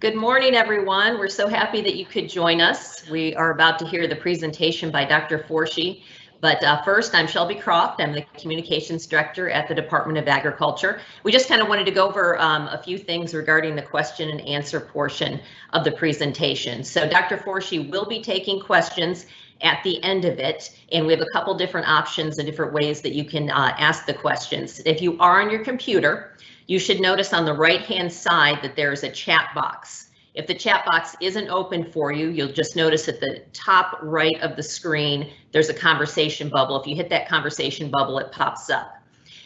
Good morning, everyone. We're so happy that you could join us. We are about to hear the presentation by Dr. Forshey. But first, I'm Shelby Croft. I'm the Communications Director at the Department of Agriculture. We just kind of wanted to go over a few things regarding the question and answer portion of the presentation. So Dr. Forshey will be taking questions at the end of it, and we have a couple different options and different ways that you can ask the questions. If you are on your computer, you should notice on the right-hand side that there is a chat box. If the chat box isn't open for you, you'll just notice at the top right of the screen, there's a conversation bubble. If you hit that conversation bubble, it pops up.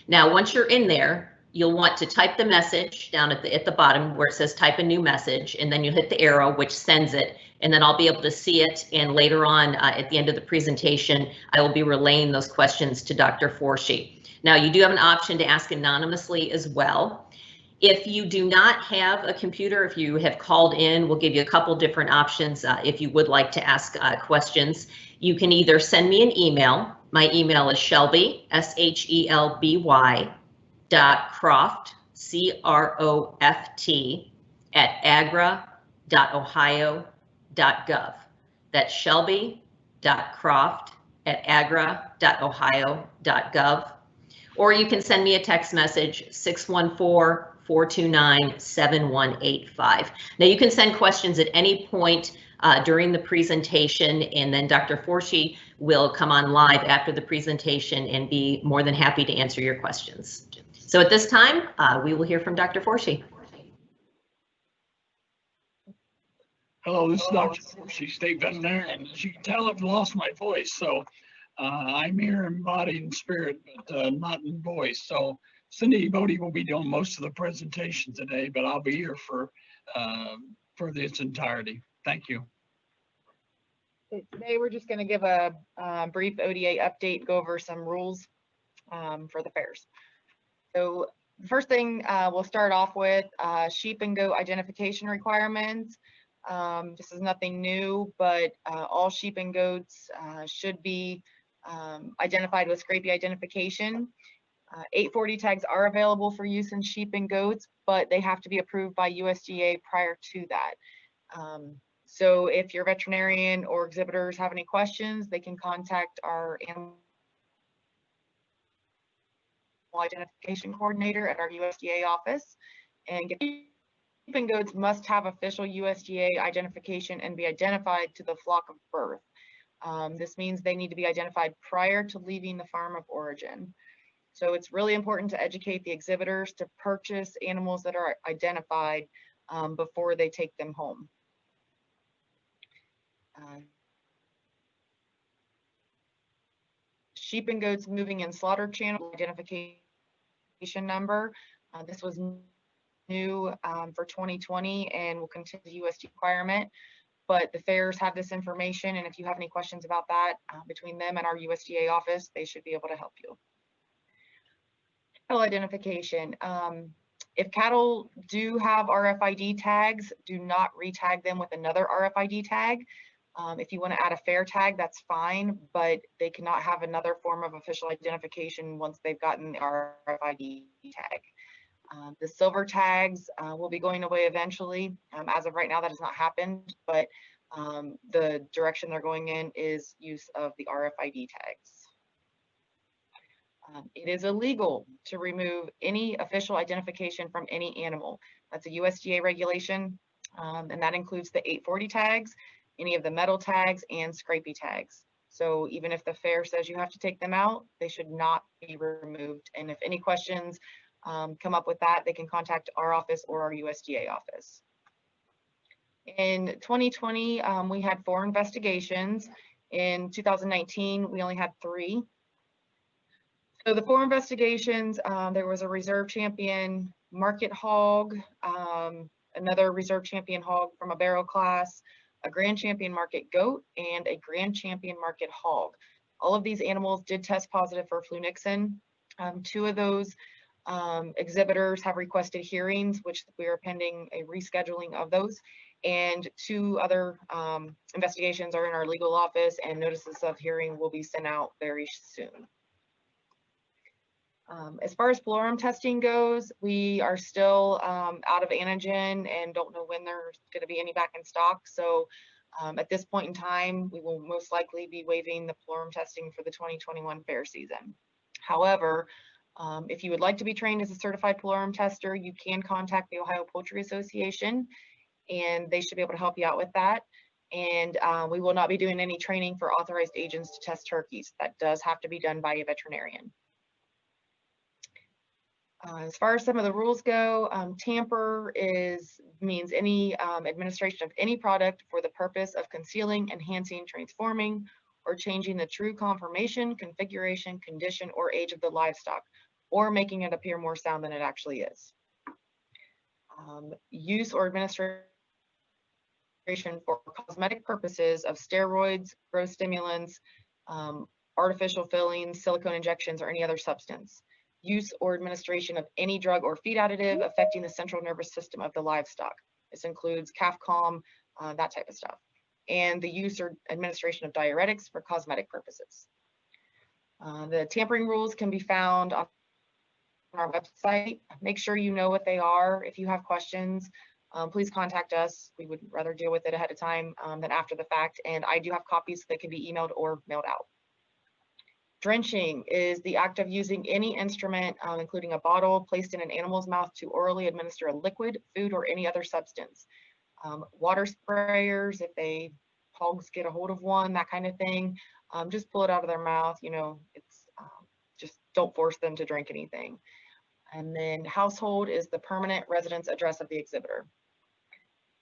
Now, once you're in there, you'll want to type the message down at the bottom where it says type a new message, and then you hit the arrow which sends it, and then I'll be able to see it. And later on at the end of the presentation, I will be relaying those questions to Dr. Forshey. Now, you do have an option to ask anonymously as well. If you do not have a computer, if you have called in, we'll give you a couple different options if you would like to ask questions. You can either send me an email. My email is Shelby, SHELBY, .croft, CROFT, @agra.ohio.gov. That's Shelby.croft@agra.ohio.gov. Or you can send me a text message, 614-429-7185. Now you can send questions at any point during the presentation, and then Dr. Forshey will come on live after the presentation and be more than happy to answer your questions. So at this time, we will hear from Dr. Forshey. Hello, this is Dr. Forshey, State Veterinarian. As you can tell, I've lost my voice, so I'm here in body and spirit, but not in voice. So Cindy Bodie will be doing most of the presentation today, but I'll be here for its entirety. Thank you. Today we're just going to give a brief ODA update, go over some rules for the fairs. So the first thing we'll start off with sheep and goat identification requirements. This is nothing new, but all sheep and goats should be identified with scrapie identification. 840 tags are available for use in sheep and goats, but they have to be approved by USDA prior to that. So if your veterinarian or exhibitors have any questions, they can contact our animal identification coordinator at our USDA office. And sheep and goats must have official USDA identification and be identified to the flock of birth. This means they need to be identified prior to leaving the farm of origin. So it's really important to educate the exhibitors to purchase animals that are identified before they take them home. Sheep and goats moving in slaughter channel identification number. This was new for 2020 and will continue USDA requirement, but the fairs have this information, and if you have any questions about that between them and our USDA office, they should be able to help you. Cattle identification. If cattle do have RFID tags, do not retag them with another RFID tag. If you want to add a fair tag, that's fine, but they cannot have another form of official identification once they've gotten the RFID tag. The silver tags will be going away eventually. As of right now, that has not happened, but the direction they're going in is use of the RFID tags. It is illegal to remove any official identification from any animal. That's a USDA regulation, and that includes the 840 tags, any of the metal tags, and scrapie tags. So even if the fair says you have to take them out, they should not be removed. And if any questions come up with that, they can contact our office or our USDA office. In 2020, we had 4 investigations. In 2019, we only had 3. So the 4 investigations, there was a reserve champion market hog, another reserve champion hog from a barrel class, a grand champion market goat, and a grand champion market hog. All of these animals did test positive for flunixin. 2 of those exhibitors have requested hearings, which we are pending a rescheduling of those. And 2 other investigations are in our legal office, and notices of hearing will be sent out very soon. As far as Pullorum testing goes, we are still out of antigen and don't know when there's going to be any back in stock. So at this point in time, we will most likely be waiving the Pullorum testing for the 2021 fair season. However, if you would like to be trained as a certified Pullorum tester, you can contact the Ohio Poultry Association, and they should be able to help you out with that. And we will not be doing any training for authorized agents to test turkeys. That does have to be done by a veterinarian. As far as some of the rules go, tamper means any administration of any product for the purpose of concealing, enhancing, transforming, or changing the true conformation, configuration, condition, or age of the livestock, or making it appear more sound than it actually is. Use or administration for cosmetic purposes of steroids, growth stimulants, artificial fillings, silicone injections, or any other substance. Use or administration of any drug or feed additive affecting the central nervous system of the livestock. This includes calf calm, that type of stuff. And the use or administration of diuretics for cosmetic purposes. The tampering rules can be found on our website. Make sure you know what they are. If you have questions, please contact us. We would rather deal with it ahead of time than after the fact. And I do have copies that can be emailed or mailed out. Drenching is the act of using any instrument, including a bottle, placed in an animal's mouth to orally administer a liquid, food, or any other substance. Water sprayers, if hogs get a hold of one, that kind of thing, just pull it out of their mouth. You know, it's just don't force them to drink anything. And then household is the permanent residence address of the exhibitor.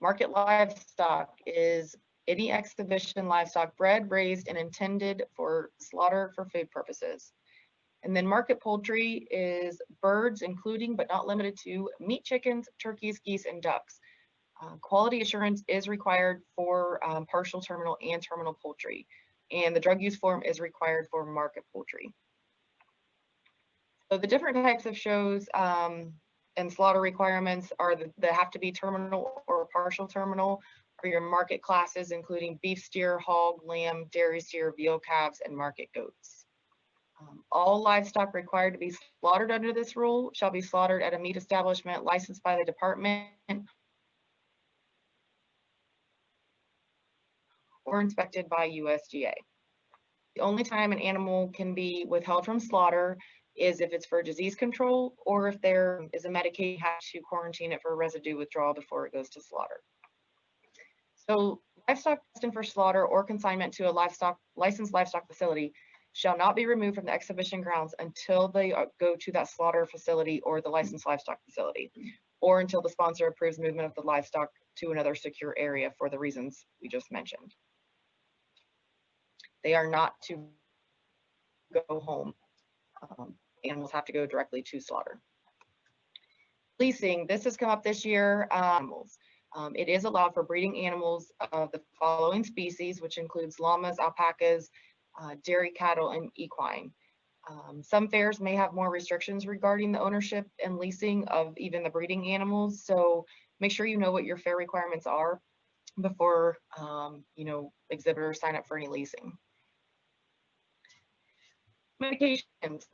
Market livestock is any exhibition livestock bred, raised, and intended for slaughter for food purposes. And then market poultry is birds, including but not limited to meat chickens, turkeys, geese, and ducks. Quality assurance is required for partial terminal and terminal poultry, and the drug use form is required for market poultry. So the different types of shows and slaughter requirements are that have to be terminal or partial terminal for your market classes, including beef steer, hog, lamb, dairy steer, veal calves, and market goats. All livestock required to be slaughtered under this rule shall be slaughtered at a meat establishment licensed by the department or inspected by USDA. The only time an animal can be withheld from slaughter is if it's for disease control or if there is a medication has to quarantine it for residue withdrawal before it goes to slaughter. So livestock destined for slaughter or consignment to a licensed livestock facility shall not be removed from the exhibition grounds until they go to that slaughter facility or the licensed livestock facility, or until the sponsor approves movement of the livestock to another secure area for the reasons we just mentioned. They are not to go home. Animals have to go directly to slaughter. Leasing, this has come up this year. It is allowed for breeding animals of the following species, which includes llamas, alpacas, dairy cattle, and equine. Some fairs may have more restrictions regarding the ownership and leasing of even the breeding animals. So make sure you know what your fair requirements are before exhibitors sign up for any leasing. Medications.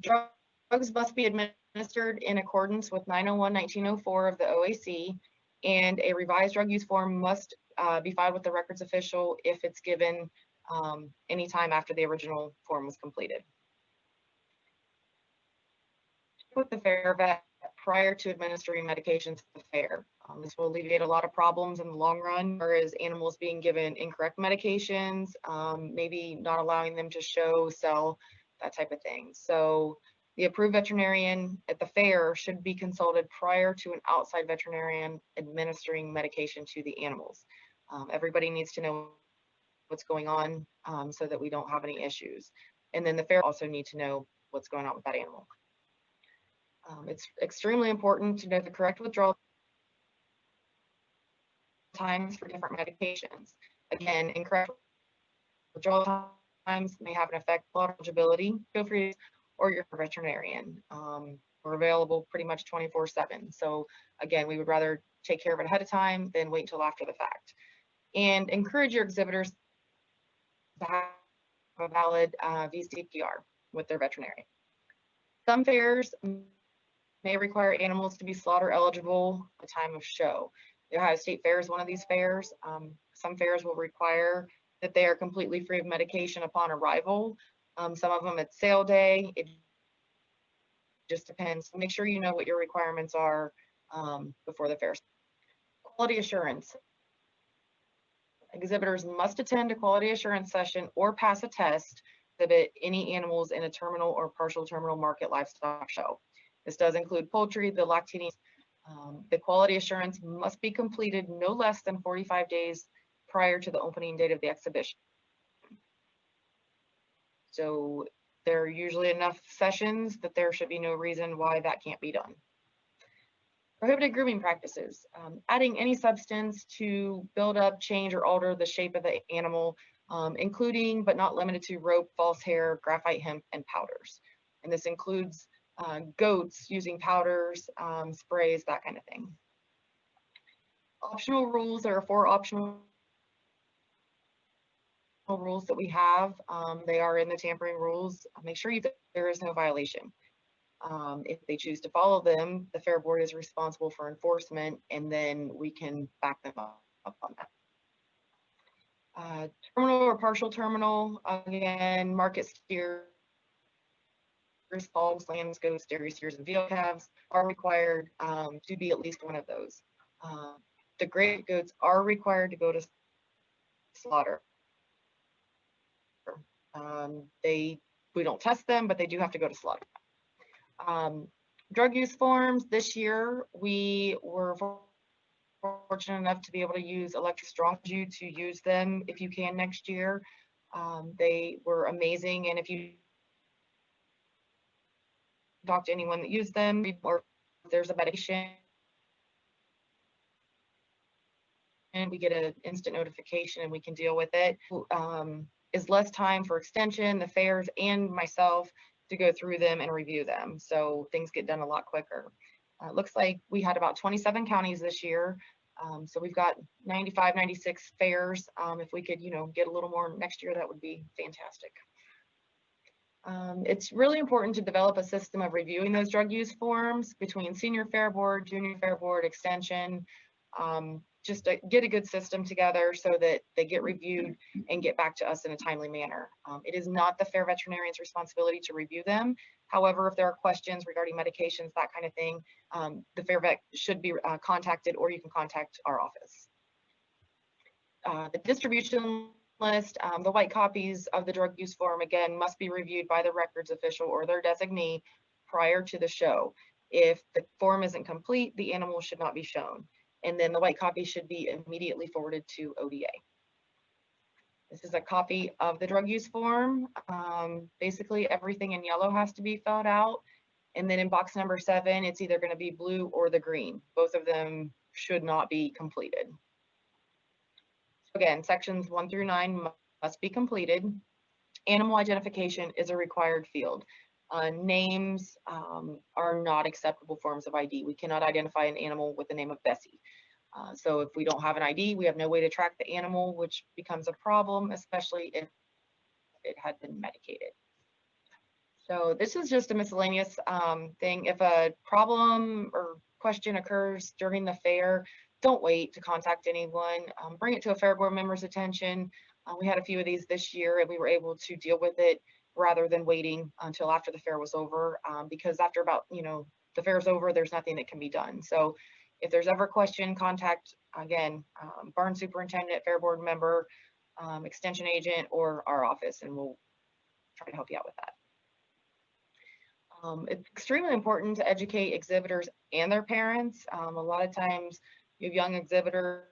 Drugs must be administered in accordance with 901-1904 of the OAC, and a revised drug use form must be filed with the records official if it's given anytime after the original form was completed. With the fair vet prior to administering medications to the fair. This will alleviate a lot of problems in the long run, whereas animals being given incorrect medications, maybe not allowing them to show, sell, that type of thing. So the approved veterinarian at the fair should be consulted prior to an outside veterinarian administering medication to the animals. Everybody needs to know what's going on so that we don't have any issues. And then the fair also need to know what's going on with that animal. It's extremely important to know the correct withdrawal times for different medications. Again, incorrect withdrawal times may have an effect on eligibility, or your veterinarian. We're available pretty much 24/7. So again, we would rather take care of it ahead of time than wait until after the fact. And encourage your exhibitors to have a valid VCPR with their veterinarian. Some fairs may require animals to be slaughter eligible at the time of show. The Ohio State Fair is one of these fairs. Some fairs will require that they are completely free of medication upon arrival. Some of them it's sale day. It just depends. Make sure you know what your requirements are before the fair. Quality assurance. Exhibitors must attend a quality assurance session or pass a test to exhibit any animals in a terminal or partial terminal market livestock show. This does include poultry, the lactating. The quality assurance must be completed no less than 45 days prior to the opening date of the exhibition. So there are usually enough sessions that there should be no reason why that can't be done. Prohibited grooming practices. Adding any substance to build up, change, or alter the shape of the animal, including but not limited to rope, false hair, graphite hemp, and powders. And this includes goats using powders, sprays, that kind of thing. Optional rules. There are 4 optional rules that we have. They are in the tampering rules. Make sure there is no violation. If they choose to follow them, the Fair Board is responsible for enforcement, and then we can back them up on that. Terminal or partial terminal, again, market steers, hogs, lambs, goats, dairy steers, and veal calves are required to be at least one of those. The gray goats are required to go to slaughter. We don't test them, but they do have to go to slaughter. Drug use forms. This year, we were fortunate enough to be able to use electric straws to use them if you can next year. They were amazing, and if you talk to anyone that used them, or if there's a medication, and we get an instant notification and we can deal with it. Is less time for extension, the fairs, and myself to go through them and review them. So things get done a lot quicker. Looks like we had about 27 counties this year. So we've got 95, 96 fairs. If we could, get a little more next year, that would be fantastic. It's really important to develop a system of reviewing those drug use forms between senior fair board, junior fair board, extension, just to get a good system together so that they get reviewed and get back to us in a timely manner. It is not the fair veterinarian's responsibility to review them. However, if there are questions regarding medications, that kind of thing, the fair vet should be contacted, or you can contact our office. The distribution list, the white copies of the drug use form, again, must be reviewed by the records official or their designee prior to the show. If the form isn't complete, the animal should not be shown. And then the white copy should be immediately forwarded to ODA. This is a copy of the drug use form. Basically, everything in yellow has to be filled out. And then in box number 7, it's either going to be blue or the green. Both of them should not be completed. So again, sections 1 through 9 must be completed. Animal identification is a required field. Names are not acceptable forms of ID. We cannot identify an animal with the name of Bessie. So if we don't have an ID, we have no way to track the animal, which becomes a problem, especially if it had been medicated. So this is just a miscellaneous thing. If a problem or question occurs during the fair, don't wait to contact anyone. Bring it to a fair board member's attention. We had a few of these this year, and we were able to deal with it rather than waiting until after the fair was over, because after about, the fair's over, there's nothing that can be done. So if there's ever a question, contact, again, barn superintendent, fair board member, extension agent, or our office, and we'll try to help you out with that. It's extremely important to educate exhibitors and their parents. A lot of times you have young exhibitors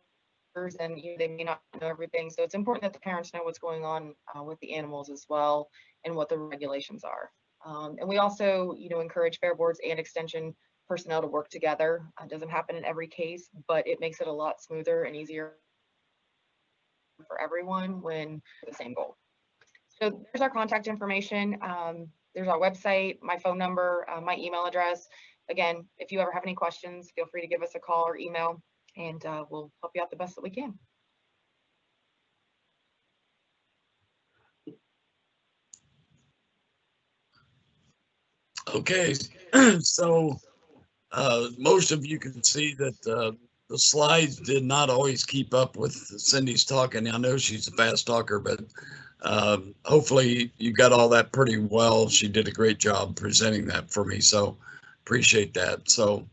and they may not know everything. So it's important that the parents know what's going on with the animals as well and what the regulations are. And we also, encourage fair boards and extension personnel to work together. It doesn't happen in every case, but it makes it a lot smoother and easier for everyone when the same goal. So there's our contact information. There's our website, my phone number, my email address. Again, if you ever have any questions, feel free to give us a call or email, and we'll help you out the best that we can. Okay, so most of you can see that the slides did not always keep up with Cindy's talking. I know she's a fast talker, but hopefully you got all that pretty well. She did a great job presenting that for me, so appreciate that. So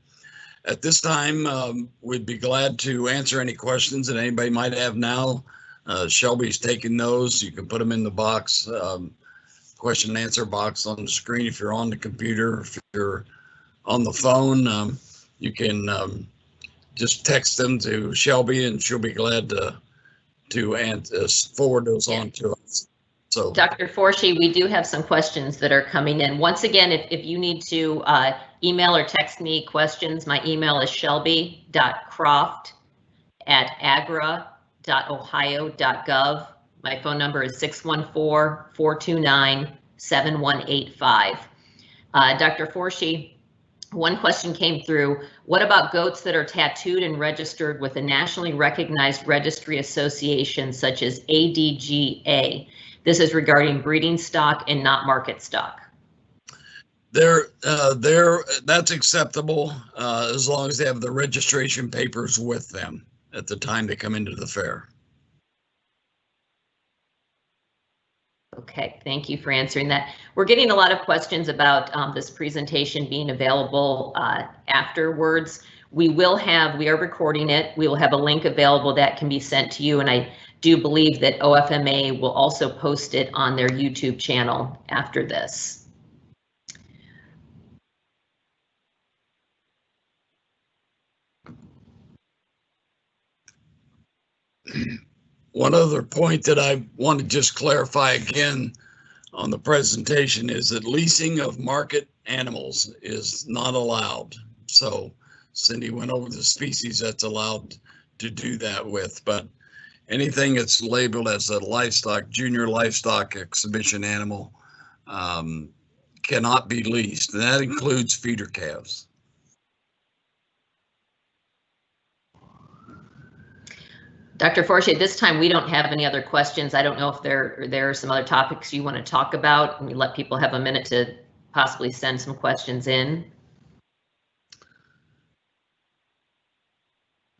at this time, we'd be glad to answer any questions that anybody might have now. Shelby's taking those. You can put them in the box, question and answer box on the screen if you're on the computer. If you're on the phone, you can just text them to Shelby, and she'll be glad to forward those on to us. So, Dr. Forshey, we do have some questions that are coming in. Once again, if you need to email or text me questions, my email is shelby.croft@agra.ohio.gov. My phone number is 614-429-7185. Dr. Forshey, one question came through. What about goats that are tattooed and registered with a nationally recognized registry association such as ADGA? This is regarding breeding stock and not market stock. That's acceptable as long as they have the registration papers with them at the time they come into the fair. Okay, thank you for answering that. We're getting a lot of questions about this presentation being available afterwards. We are recording it. We will have a link available that can be sent to you, and I do believe that OFMA will also post it on their YouTube channel after this. One other point that I want to just clarify again on the presentation is that leasing of market animals is not allowed. So Cindy went over the species that's allowed to do that with, but anything that's labeled as a livestock, junior livestock exhibition animal cannot be leased. And that includes feeder calves. Dr. Forshey, this time we don't have any other questions. I don't know if there are some other topics you want to talk about, and we let people have a minute to possibly send some questions in.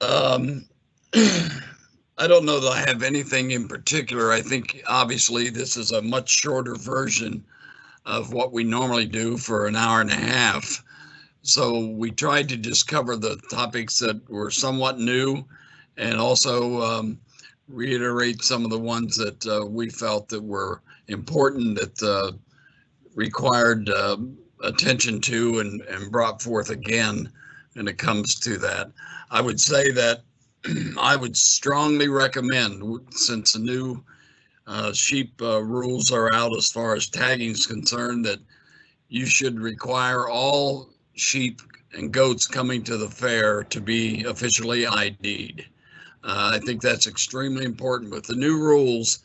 I don't know that I have anything in particular. I think obviously this is a much shorter version of what we normally do for an hour and a half. So we tried to just cover the topics that were somewhat new, and also reiterate some of the ones that we felt that were important, that required attention to and brought forth again when it comes to that. I would say that I would strongly recommend, since the new sheep rules are out as far as tagging is concerned, that you should require all sheep and goats coming to the fair to be officially ID'd. I think that's extremely important. With the new rules,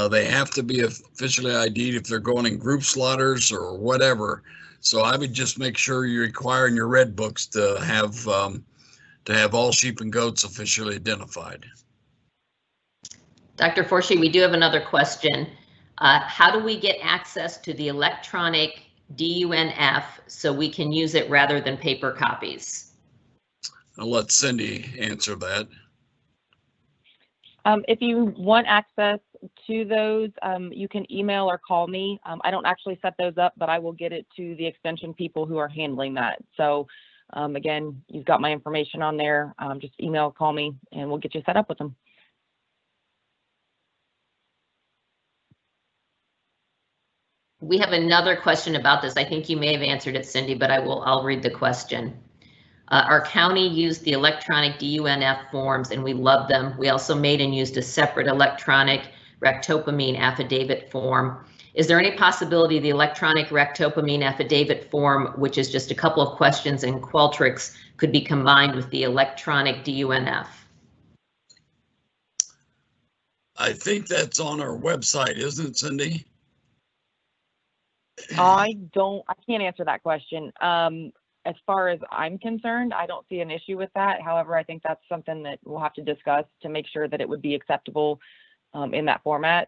they have to be officially ID'd if they're going in group slaughters or whatever. So I would just make sure you require in your red books to have all sheep and goats officially identified. Dr. Forshey, we do have another question. How do we get access to the electronic DUNF so we can use it rather than paper copies? I'll let Cindy answer that. If you want access to those, you can email or call me. I don't actually set those up, but I will get it to the extension people who are handling that. So again, you've got my information on there. Just email, call me, and we'll get you set up with them. We have another question about this. I think you may have answered it, Cindy, but I'll read the question. Our county used the electronic DUNF forms and we love them. We also made and used a separate electronic rectopamine affidavit form. Is there any possibility the electronic rectopamine affidavit form, which is just a couple of questions in Qualtrics, could be combined with the electronic DUNF? I think that's on our website, isn't it, Cindy? I can't answer that question. As far as I'm concerned, I don't see an issue with that. However, I think that's something that we'll have to discuss to make sure that it would be acceptable in that format,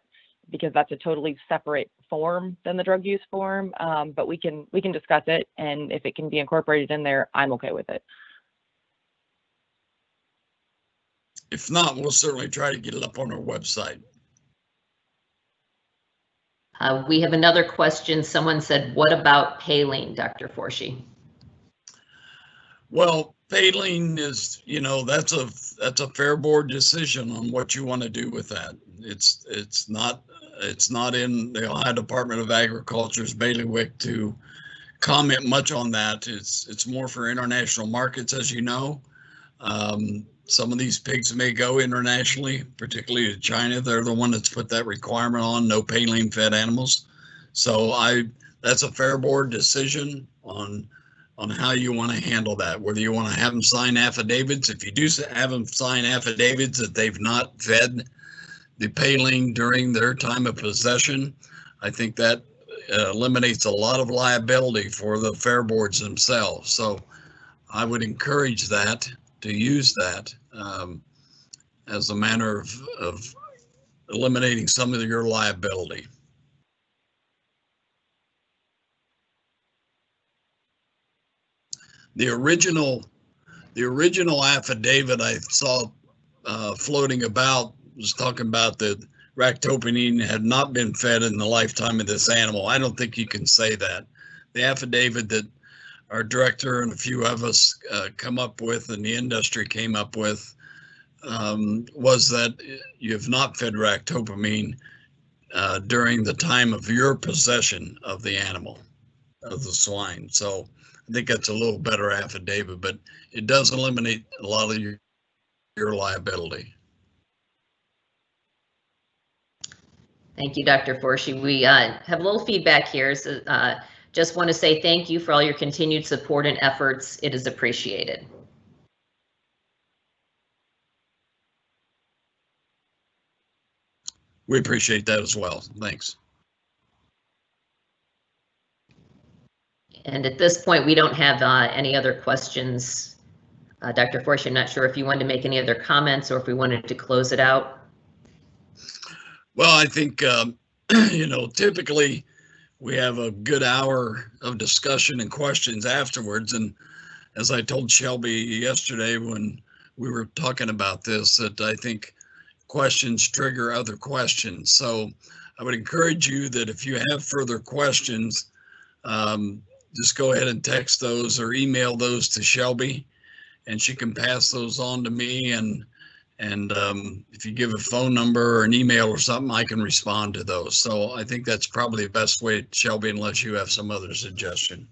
because that's a totally separate form than the drug use form, but we can discuss it, and if it can be incorporated in there, I'm okay with it. If not, we'll certainly try to get it up on our website. We have another question. Someone said, what about Paline, Dr. Forshey? Well, Paline is, you know, that's a fair board decision on what you want to do with that. It's not in the Ohio Department of Agriculture's bailiwick to comment much on that. It's more for international markets, as you know. Some of these pigs may go internationally, particularly to China. They're the one that's put that requirement on no Paline fed animals. So that's a fair board decision on how you want to handle that, whether you want to have them sign affidavits. If you do have them sign affidavits that they've not fed the Paline during their time of possession, I think that eliminates a lot of liability for the fair boards themselves. So I would encourage that, to use that as a manner of eliminating some of your liability. The original affidavit I saw floating about was talking about that ractopamine had not been fed in the lifetime of this animal. I don't think you can say that. The affidavit that our director and a few of us come up with, and the industry came up with, was that you have not fed ractopamine during the time of your possession of the animal, of the swine. So I think that's a little better affidavit, but it does eliminate a lot of your liability. Thank you, Dr. Forshey. We have a little feedback here. So, just want to say thank you for all your continued support and efforts. It is appreciated. We appreciate that as well. Thanks. And at this point, we don't have any other questions. Dr. Forshey, I'm not sure if you wanted to make any other comments or if we wanted to close it out. Well, I think, you know, typically we have a good hour of discussion and questions afterwards. And as I told Shelby yesterday when we were talking about this, that I think questions trigger other questions. So I would encourage you that if you have further questions, just go ahead and text those or email those to Shelby, and she can pass those on to me. And if you give a phone number or an email or something, I can respond to those. So I think that's probably the best way, Shelby, unless you have some other suggestion.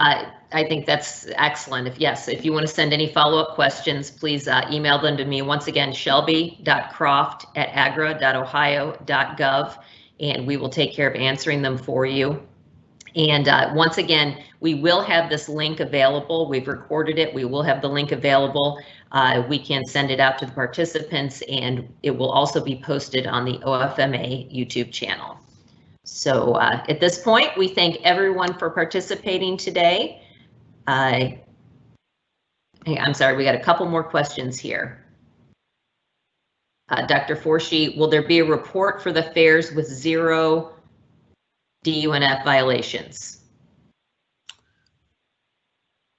I think that's excellent. If you want to send any follow-up questions, please email them to me. Once again, shelby.croft@agra.ohio.gov, and we will take care of answering them for you. And once again, we will have this link available. We've recorded it. We will have the link available. We can send it out to the participants, and it will also be posted on the OFMA YouTube channel. So at this point, we thank everyone for participating today. I'm sorry, we got a couple more questions here. Dr. Forshey, will there be a report for the fairs with 0 DUNF violations?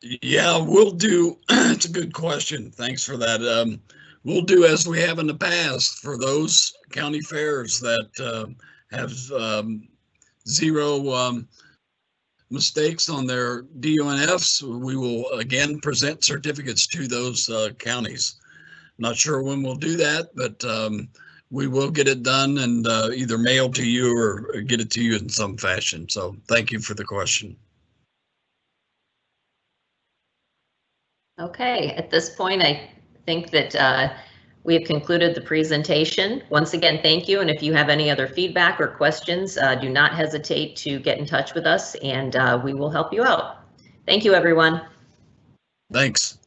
Yeah, we'll do. It's a good question. Thanks for that. We'll do as we have in the past for those county fairs that have 0 mistakes on their DUNFs. We will again present certificates to those counties. Not sure when we'll do that, but we will get it done and either mail to you or get it to you in some fashion. So thank you for the question. Okay, at this point, I think that we have concluded the presentation. Once again, thank you. And if you have any other feedback or questions, do not hesitate to get in touch with us, and we will help you out. Thank you, everyone. Thanks.